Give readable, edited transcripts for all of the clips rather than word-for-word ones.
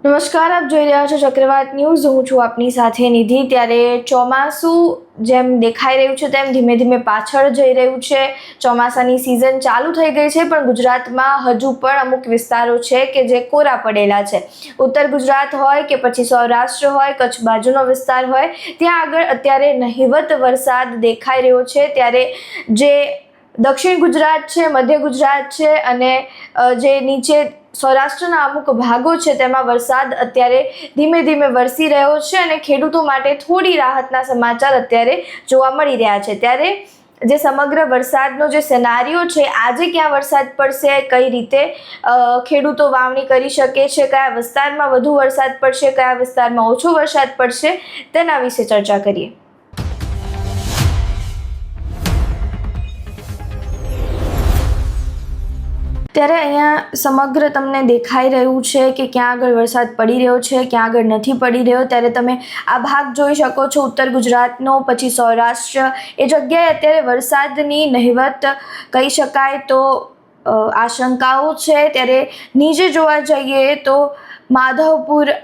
નમસ્કાર, આપ જોઈ રહ્યા છો ચક્રવાત ન્યૂઝ. હું છું આપની સાથે નિધિ. ત્યારે ચોમાસું જેમ દેખાઈ રહ્યું છે તેમ ધીમે ધીમે પાછળ જઈ રહ્યું છે. ચોમાસાની સિઝન ચાલુ થઈ ગઈ છે, પણ ગુજરાતમાં હજુ પણ અમુક વિસ્તારો છે કે જે કોરા પડેલા છે. ઉત્તર ગુજરાત હોય કે પછી સૌરાષ્ટ્ર હોય, કચ્છ બાજુનો વિસ્તાર હોય, ત્યાં આગળ અત્યારે નહિવત વરસાદ દેખાઈ રહ્યો છે. ત્યારે જે દક્ષિણ ગુજરાત છે, મધ્ય ગુજરાત છે અને જે નીચે સૌરાષ્ટ્રના અમુક ભાગો છે તેમાં વરસાદ અત્યારે ધીમે ધીમે વરસી રહ્યો છે અને ખેડૂતો માટે થોડી રાહતના સમાચાર અત્યારે જોવા મળી રહ્યા છે. ત્યારે જે સમગ્ર વરસાદનો જે સિનારીઓ છે, આજે ક્યાં વરસાદ પડશે, કઈ રીતે ખેડૂતો વાવણી કરી શકે છે, કયા વિસ્તારમાં વધુ વરસાદ પડશે, કયા વિસ્તારમાં ઓછો વરસાદ પડશે, તેના વિશે ચર્ચા કરીએ. ત્યારે અહીંયા સમગ્ર તમને દેખાઈ રહ્યું છે કે ક્યાં આગળ વરસાદ પડી રહ્યો છે, ક્યાં આગળ નથી પડી રહ્યો. ત્યારે તમે આ ભાગ જોઈ શકો છો, ઉત્તર ગુજરાતનો, પછી સૌરાષ્ટ્ર, એ જગ્યાએ અત્યારે વરસાદની નહિવત કહી શકાય તો આશંકાઓ છે. ત્યારે નીચે જોવા જઈએ તો માધવપુર,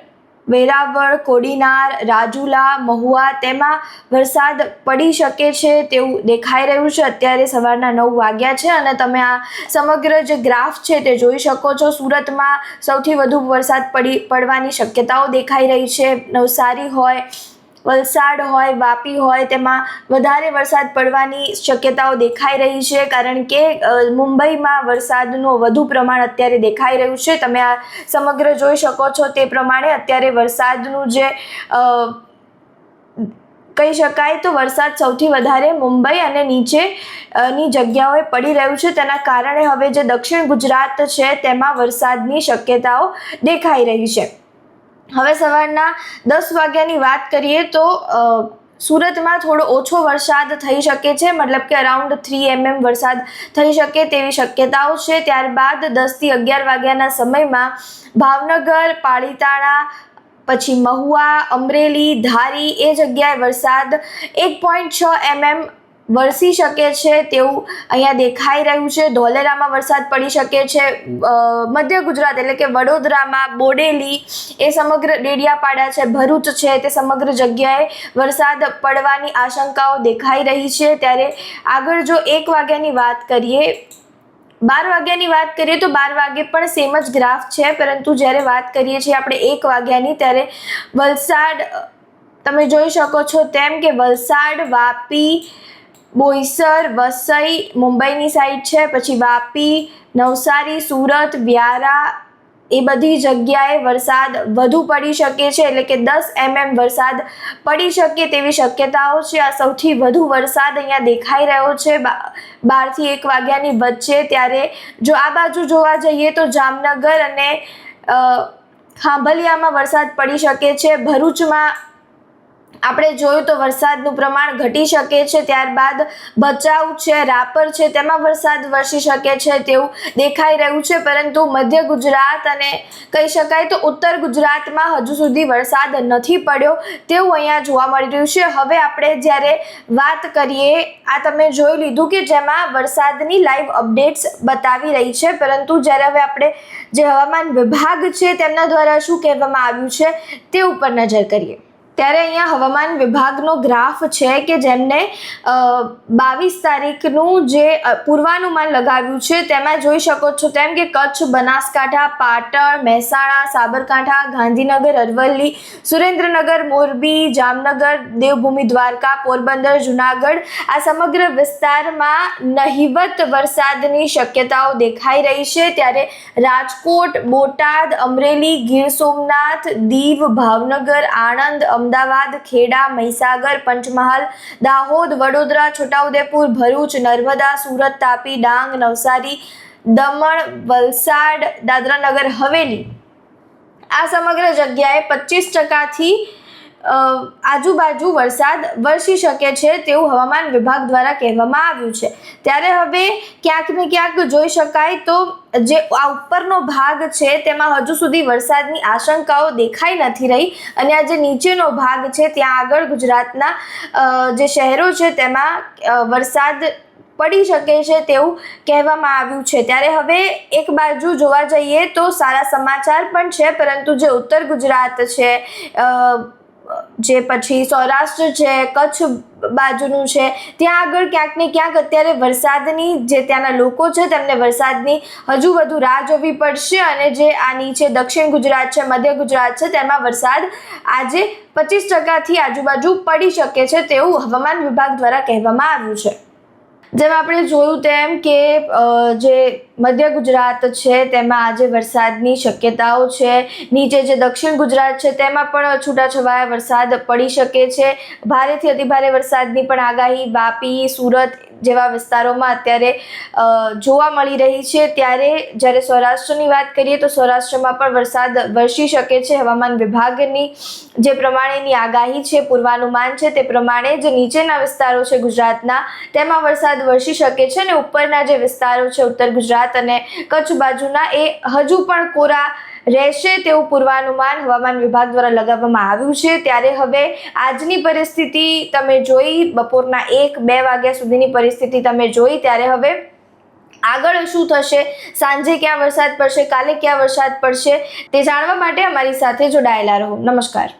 વેરાવળ, કોડીનાર, રાજુલા, મહુવા, તેમાં વરસાદ પડી શકે છે તેવું દેખાઈ રહ્યું છે. અત્યારે સવારના 9 વાગ્યા છે અને તમે આ સમગ્ર જે ગ્રાફ છે તે જોઈ શકો છો. સુરતમાં સૌથી વધુ વરસાદ પડવાની શક્યતાઓ દેખાઈ રહી છે. નવસારી હોય, વલસાડ હોય, વાપી હોય, તેમાં વધારે વરસાદ પડવાની શક્યતાઓ દેખાઈ રહી છે, કારણ કે મુંબઈમાં વરસાદનું વધુ પ્રમાણ અત્યારે દેખાઈ રહ્યું છે. તમે આ સમગ્ર જોઈ શકો છો તે પ્રમાણે અત્યારે વરસાદનું જે કહી શકાય તો વરસાદ સૌથી વધારે મુંબઈ અને નીચેની જગ્યાઓએ પડી રહ્યું છે. તેના કારણે હવે જે દક્ષિણ ગુજરાત છે તેમાં વરસાદની શક્યતાઓ દેખાઈ રહી છે. હવે સવારના 10 વાગ્યાની વાત કરીએ તો સુરતમાં થોડો ઓછો વરસાદ થઈ શકે છે, મતલબ કે અરાઉન્ડ 3 mm વરસાદ થઈ શકે તેવી શક્યતાઓ છે. ત્યારબાદ 10 થી 11 વાગ્યાના સમયમાં ભાવનગર, પાલીતાણા, પછી મહુવા, અમરેલી, ધારી, એ જગ્યાએ વરસાદ 1.6 mm વરસી શકે છે તેવું અહીંયા દેખાઈ રહ્યું છે. ધોલેરામાં વરસાદ પડી શકે છે. મધ્ય ગુજરાત એટલે કે વડોદરામાં, બોડેલી, એ સમગ્ર ડેડિયાપાડા છે, ભરૂચ છે, તે સમગ્ર જગ્યાએ વરસાદ પડવાની આશંકાઓ દેખાઈ રહી છે. ત્યારે આગળ જો 1 વાગ્યાની વાત કરીએ, 12 વાગ્યાની વાત કરીએ તો 12 વાગે પણ સેમ જ ગ્રાફ છે, પરંતુ જ્યારે વાત કરીએ છીએ આપણે 1 વાગ્યાની, ત્યારે વલસાડ તમે જોઈ શકો છો તેમ કે વલસાડ, વાપી, બોઈસર, વસઈ મુંબઈની સાઈડ છે, પછી વાપી, નવસારી, સુરત, વ્યારા, એ બધી જગ્યાએ વરસાદ વધુ પડી શકે છે, એટલે કે 10 mm વરસાદ પડી શકે તેવી શક્યતાઓ છે. આ સૌથી વધુ વરસાદ અહીંયા દેખાઈ રહ્યો છે 12 થી 1 વાગ્યાની વચ્ચે. ત્યારે જો આ બાજુ જોવા જઈએ તો જામનગર અને ખાંભલિયામાં વરસાદ પડી શકે છે. ભરૂચમાં આપણે જોયું તો વરસાદનું પ્રમાણ ઘટી શકે છે. ત્યારબાદ ભચાઉ છે, રાપર છે, તેમાં વરસાદ વરસી શકે છે તેવું દેખાઈ રહ્યું છે. પરંતુ મધ્ય ગુજરાત અને કહી શકાય તો ઉત્તર ગુજરાતમાં હજુ સુધી વરસાદ નથી પડ્યો તેવું અહીંયા જોવા મળી રહ્યું છે. હવે આપણે જ્યારે વાત કરીએ, આ તમે જોઈ લીધું કે જેમાં વરસાદની લાઈવ અપડેટ્સ બતાવી રહી છે, પરંતુ જ્યારે હવે આપણે જે હવામાન વિભાગ છે તેમના દ્વારા શું કહેવામાં આવ્યું છે તે ઉપર નજર કરીએ. ત્યારે અહીંયા હવામાન વિભાગનો ગ્રાફ છે કે જેમને 22 તારીખનું જે પૂર્વાનુમાન લગાવ્યું છે, તેમાં જોઈ શકો છો તેમ કે કચ્છ, બનાસકાંઠા, પાટણ, મહેસાણા, સાબરકાંઠા, ગાંધીનગર, અરવલ્લી, સુરેન્દ્રનગર, મોરબી, જામનગર, દેવભૂમિ દ્વારકા, પોરબંદર, જુનાગઢ, આ સમગ્ર વિસ્તારમાં નહિવત વરસાદની શક્યતાઓ દેખાઈ રહી છે. ત્યારે રાજકોટ, બોટાદ, અમરેલી, ગીર સોમનાથ, દીવ, ભાવનગર, આણંદ, અમદાવાદ, ખેડા, મહીસાગર, પંચમહાલ, દાહોદ, વડોદરા, છોટાઉદેપુર, ભરૂચ, નર્મદા, સુરત, તાપી, ડાંગ, નવસારી, દમણ, વલસાડ, દાદરાનગર હવેલી, આ સમગ્ર જગ્યાએ 25% આજુબાજુ વરસાદ વરસી શકે છે તેવું હવામાન વિભાગ દ્વારા કહેવામાં આવ્યું છે. ત્યારે હવે ક્યાંક ને ક્યાંક જોઈ શકાય તો જે આ ઉપરનો ભાગ છે તેમાં હજુ સુધી વરસાદની આશંકાઓ દેખાઈ નથી રહી, અને આ જે નીચેનો ભાગ છે ત્યાં આગળ ગુજરાતના જે શહેરો છે તેમાં વરસાદ પડી શકે છે તેવું કહેવામાં આવ્યું છે। ત્યારે હવે એક બાજુ જોવા જઈએ તો સારા સમાચાર પણ છે, પરંતુ જે ઉત્તર ગુજરાત છે, જે પછી સૌરાષ્ટ્ર છે, કચ્છ બાજુનું છે, ત્યાં આગળ ક્યાંક ને ક્યાંક અત્યારે વરસાદની જે ત્યાંના લોકો છે તેમને વરસાદની હજુ વધુ રાહ જોવી પડશે। અને જે આ નીચે દક્ષિણ ગુજરાત છે, મધ્ય ગુજરાત છે, તેમાં વરસાદ આજે 25% આજુબાજુ પડી શકે છે તેવું હવામાન વિભાગ દ્વારા કહેવામાં આવ્યું છે। જેમ આપણે જોયું તેમ કે જે મધ્ય ગુજરાત છે તેમાં આજે વરસાદની શક્યતાઓ છે। નીચે જે દક્ષિણ ગુજરાત છે તેમાં પણ છૂટાછવાયા વરસાદ પડી શકે છે। ભારેથી અતિભારે વરસાદની પણ આગાહી વાપી, સુરત જેવા વિસ્તારોમાં અત્યારે જોવા મળી રહી છે। ત્યારે જ્યારે સૌરાષ્ટ્રની વાત કરીએ તો સૌરાષ્ટ્રમાં પણ વરસાદ વરસી શકે છે। હવામાન વિભાગની જે પ્રમાણેની આગાહી છે, પૂર્વાનુમાન છે, તે પ્રમાણે જે નીચેના વિસ્તારો છે ગુજરાતના તેમાં વરસાદ વરસી શકે છે, અને ઉપરના જે વિસ્તારો છે ઉત્તર ગુજરાત અને કચ્છ બાજુના એ હજુ પણ કોરા રહેશે તેવું પૂર્વાનુમાન હવામાન વિભાગ દ્વારા લગાવવામાં આવ્યું છે। ત્યારે હવે આજની પરિસ્થિતિ તમે જોઈ, બપોરના 1-2 વાગ્યા સુધીની પરિસ્થિતિ તમે જોઈ, ત્યારે હવે આગળ શું થશે, સાંજે ક્યાં વરસાદ પડશે, કાલે ક્યાં વરસાદ પડશે, તે જાણવા માટે અમારી સાથે જોડાયેલા રહો। નમસ્કાર।